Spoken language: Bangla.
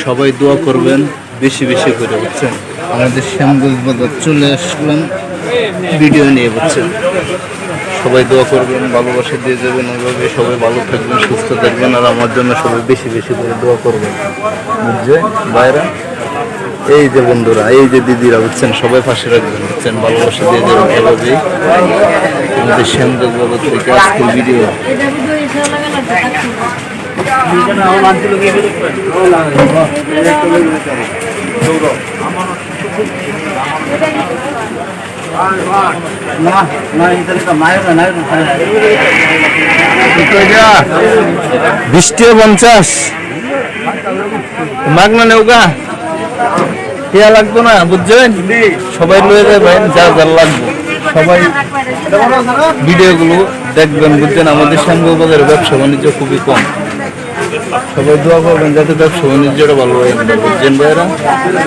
সবাই দোয়া করবেন বেশি বেশি করে, বুঝছেন। আমাদের শ্যামগঞ্জ বাজার চলে আসলাম ভিডিও নিয়ে, বুঝছেন। সবাই দোয়া করবেন, ভালোবাসা দিয়ে যাবেন, ওইভাবে সবাই ভালো থাকবেন, সুস্থ থাকবেন, আর আমার জন্য সবাই বেশি বেশি করে দোয়া করবেন, বুঝছেন ভাইরা। এই যে বন্ধুরা, এই যে দিদিরা, বুঝছেন, সবাই পাশে রাখবেন, বুঝছেন, ভালোবাসা দিয়ে যাবেন। এভাবেই আমাদের শ্যামগঞ্জ বাজার থেকে আজকের ভিডিও। বৃষ্টি 50 মাগনা নেওগা টিয়া লাগতো না, বুঝছেন। সবাই লয়ে যাবেন যা যা লাগবে, সবাই ভিডিওগুলো দেখবেন, বুঝছেন। আমাদের শ্যামগঞ্জ বাজারের ব্যবসা বাণিজ্য খুবই কম, সবাই দোয়া করবেন যাতে ব্যবসা বাণিজ্যটা ভালো হয়, বুঝছেন ভাইরা।